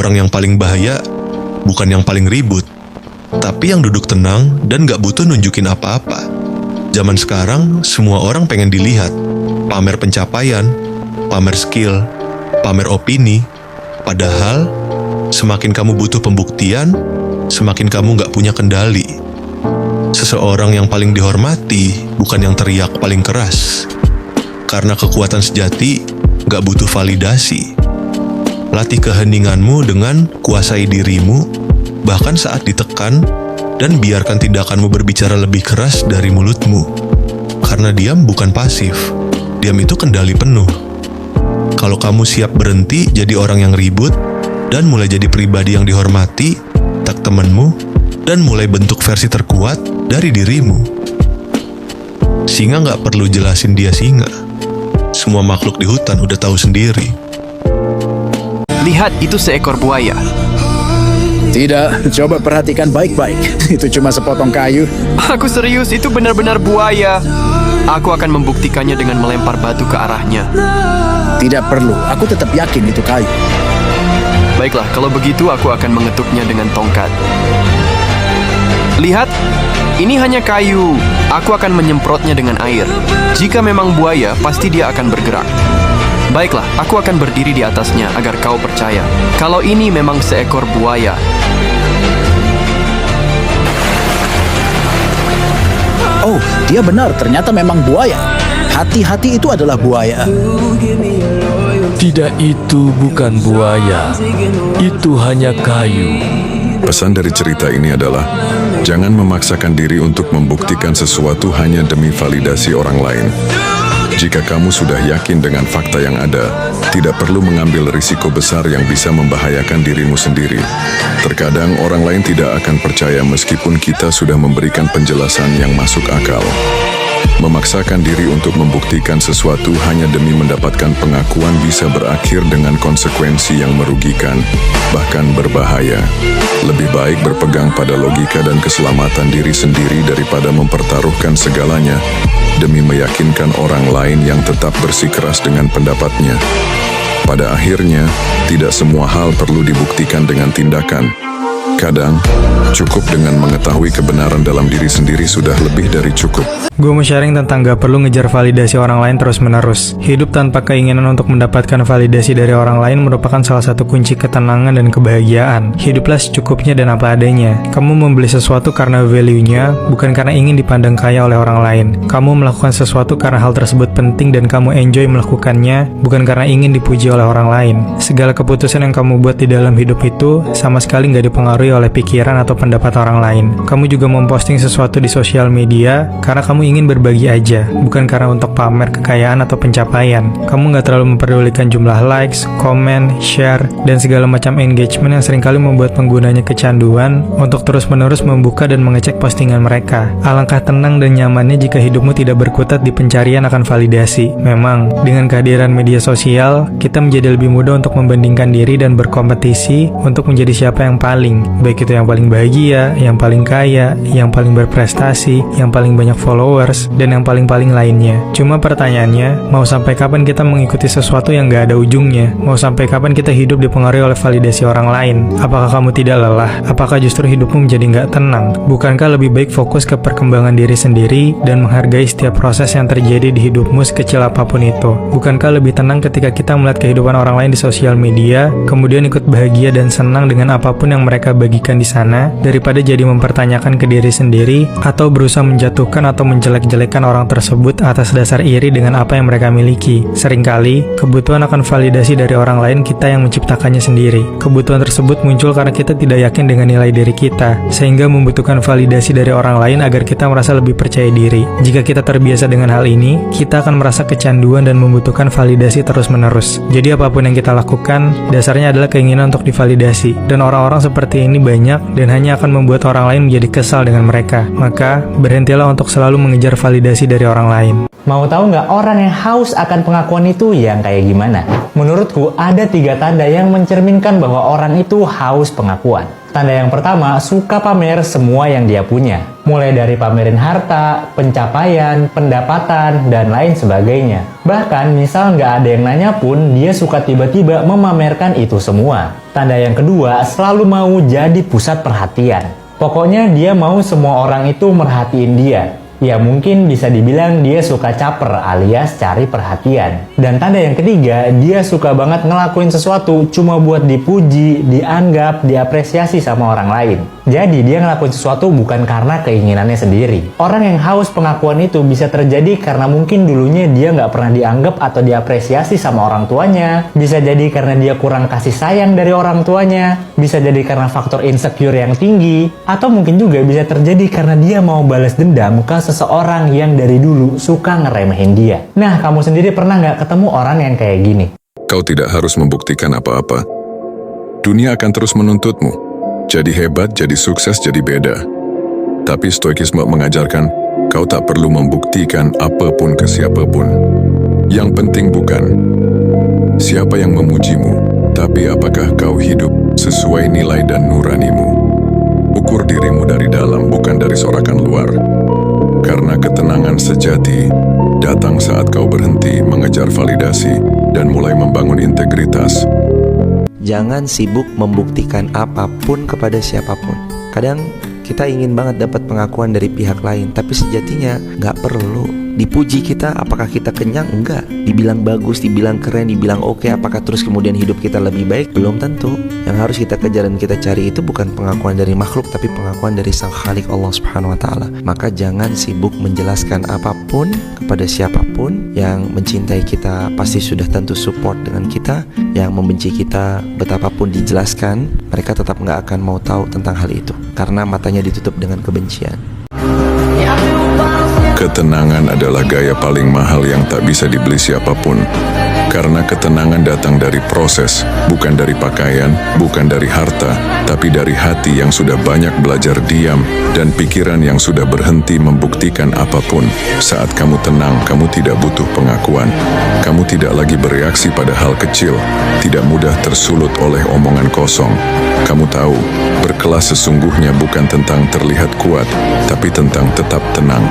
Orang yang paling bahaya bukan yang paling ribut, tapi yang duduk tenang dan gak butuh nunjukin apa-apa. Zaman sekarang, semua orang pengen dilihat. Pamer pencapaian, pamer skill, pamer opini. Padahal, semakin kamu butuh pembuktian, semakin kamu gak punya kendali. Seseorang yang paling dihormati bukan yang teriak paling keras. Karena kekuatan sejati gak butuh validasi. Latih keheninganmu dengan kuasai dirimu, bahkan saat ditekan, dan biarkan tindakanmu berbicara lebih keras dari mulutmu. Karena diam bukan pasif, diam itu kendali penuh. Kalau kamu siap berhenti jadi orang yang ribut, dan mulai jadi pribadi yang dihormati, tak temanmu, dan mulai bentuk versi terkuat dari dirimu. Singa gak perlu jelasin dia singa. Semua makhluk di hutan udah tahu sendiri. Lihat, itu seekor buaya. Tidak, coba perhatikan baik-baik. Itu cuma sepotong kayu. Aku serius, itu benar-benar buaya. Aku akan membuktikannya dengan melempar batu ke arahnya. Tidak perlu, aku tetap yakin itu kayu. Baiklah, kalau begitu aku akan mengetuknya dengan tongkat. Lihat, ini hanya kayu. Aku akan menyemprotnya dengan air. Jika memang buaya, pasti dia akan bergerak. Baiklah, aku akan berdiri di atasnya agar kau percaya. Kalau ini memang seekor buaya. Oh, dia benar, ternyata memang buaya. Hati-hati, itu adalah buaya. Tidak, itu bukan buaya. Itu hanya kayu. Pesan dari cerita ini adalah, jangan memaksakan diri untuk membuktikan sesuatu hanya demi validasi orang lain. Jika kamu sudah yakin dengan fakta yang ada, tidak perlu mengambil risiko besar yang bisa membahayakan dirimu sendiri. Terkadang orang lain tidak akan percaya meskipun kita sudah memberikan penjelasan yang masuk akal. Memaksakan diri untuk membuktikan sesuatu hanya demi mendapatkan pengakuan bisa berakhir dengan konsekuensi yang merugikan, bahkan berbahaya. Lebih baik berpegang pada logika dan keselamatan diri sendiri daripada mempertaruhkan segalanya demi meyakinkan orang lain yang tetap bersikeras dengan pendapatnya. Pada akhirnya, tidak semua hal perlu dibuktikan dengan tindakan. Kadang, cukup dengan mengetahui kebenaran dalam diri sendiri sudah lebih dari cukup. Gue mau sharing tentang gak perlu ngejar validasi orang lain terus-menerus. Hidup tanpa keinginan untuk mendapatkan validasi dari orang lain merupakan salah satu kunci ketenangan dan kebahagiaan. Hiduplah secukupnya dan apa adanya. Kamu membeli sesuatu karena value-nya, bukan karena ingin dipandang kaya oleh orang lain. Kamu melakukan sesuatu karena hal tersebut penting dan kamu enjoy melakukannya, bukan karena ingin dipuji oleh orang lain. Segala keputusan yang kamu buat di dalam hidup itu sama sekali gak dipengaruhi oleh pikiran atau pendapat orang lain. Kamu juga memposting sesuatu di sosial media karena kamu ingin berbagi aja, bukan karena untuk pamer kekayaan atau pencapaian. Kamu gak terlalu memperdulikan jumlah likes, komen, share, dan segala macam engagement yang seringkali membuat penggunanya kecanduan untuk terus-menerus membuka dan mengecek postingan mereka. Alangkah tenang dan nyamannya jika hidupmu tidak berkutat di pencarian akan validasi. Memang, dengan kehadiran media sosial, kita menjadi lebih mudah untuk membandingkan diri dan berkompetisi untuk menjadi siapa yang paling, baik itu yang paling bahagia, yang paling kaya, yang paling berprestasi, yang paling banyak followers, dan yang paling-paling lainnya. Cuma pertanyaannya, mau sampai kapan kita mengikuti sesuatu yang gak ada ujungnya? Mau sampai kapan kita hidup dipengaruhi oleh validasi orang lain? Apakah kamu tidak lelah? Apakah justru hidupmu menjadi gak tenang? Bukankah lebih baik fokus ke perkembangan diri sendiri dan menghargai setiap proses yang terjadi di hidupmu sekecil apapun itu? Bukankah lebih tenang ketika kita melihat kehidupan orang lain di sosial media, kemudian ikut bahagia dan senang dengan apapun yang mereka bagikan di sana, daripada jadi mempertanyakan ke diri sendiri atau berusaha menjatuhkan atau menjelek-jelekan orang tersebut atas dasar iri dengan apa yang mereka miliki? Seringkali, kebutuhan akan validasi dari orang lain kita yang menciptakannya sendiri. Kebutuhan tersebut muncul karena kita tidak yakin dengan nilai diri kita, sehingga membutuhkan validasi dari orang lain agar kita merasa lebih percaya diri. Jika kita terbiasa dengan hal ini, kita akan merasa kecanduan dan membutuhkan validasi terus-menerus. Jadi apapun yang kita lakukan, dasarnya adalah keinginan untuk divalidasi. Dan orang-orang seperti ini banyak dan hanya akan membuat orang lain menjadi kesal dengan mereka. Maka, berhentilah untuk selalu mengejar validasi dari orang lain. Mau tahu nggak orang yang haus akan pengakuan itu yang kayak gimana? Menurutku ada 3 tanda yang mencerminkan bahwa orang itu haus pengakuan. Tanda yang pertama, suka pamer semua yang dia punya. Mulai dari pamerin harta, pencapaian, pendapatan, dan lain sebagainya. Bahkan misal nggak ada yang nanya pun, dia suka tiba-tiba memamerkan itu semua. Tanda yang kedua, selalu mau jadi pusat perhatian. Pokoknya dia mau semua orang itu merhatiin dia. Ya mungkin bisa dibilang dia suka caper alias cari perhatian. Dan tanda yang ketiga, dia suka banget ngelakuin sesuatu cuma buat dipuji, dianggap, diapresiasi sama orang lain. Jadi dia ngelakuin sesuatu bukan karena keinginannya sendiri. Orang yang haus pengakuan itu bisa terjadi karena mungkin dulunya dia nggak pernah dianggap atau diapresiasi sama orang tuanya. Bisa jadi karena dia kurang kasih sayang dari orang tuanya. Bisa jadi karena faktor insecure yang tinggi. Atau mungkin juga bisa terjadi karena dia mau balas dendam ke seseorang yang dari dulu suka ngeremehin dia. Nah, kamu sendiri pernah nggak ketemu orang yang kayak gini? Kau tidak harus membuktikan apa-apa. Dunia akan terus menuntutmu. Jadi hebat, jadi sukses, jadi beda. Tapi stoikisme mengajarkan, kau tak perlu membuktikan apapun ke siapapun. Yang penting bukan siapa yang memujimu, tapi apakah kau hidup sesuai nilai dan nuranimu. Ukur dirimu dari dalam, bukan dari sorakan luar. Karena ketenangan sejati datang saat kau berhenti mengejar validasi dan mulai membangun integritas. Jangan sibuk membuktikan apapun kepada siapapun. Kadang kita ingin banget dapat pengakuan dari pihak lain, tapi sejatinya nggak perlu. Dipuji kita, apakah kita kenyang? Enggak. Dibilang bagus, dibilang keren, dibilang oke, apakah terus kemudian hidup kita lebih baik? Belum tentu. Yang harus kita kejar dan kita cari itu bukan pengakuan dari makhluk, tapi pengakuan dari Sang Khalik Allah Subhanahu wa Ta'ala. Maka jangan sibuk menjelaskan apapun kepada siapapun. Yang mencintai kita pasti sudah tentu support dengan kita. Yang membenci kita, betapapun dijelaskan, mereka tetap nggak akan mau tahu tentang hal itu, karena matanya ditutup dengan kebencian. Ketenangan adalah gaya paling mahal yang tak bisa dibeli siapapun. Karena ketenangan datang dari proses, bukan dari pakaian, bukan dari harta, tapi dari hati yang sudah banyak belajar diam dan pikiran yang sudah berhenti membuktikan apapun. Saat kamu tenang, kamu tidak butuh pengakuan. Kamu tidak lagi bereaksi pada hal kecil, tidak mudah tersulut oleh omongan kosong. Kamu tahu, berkelas sesungguhnya bukan tentang terlihat kuat, tapi tentang tetap tenang.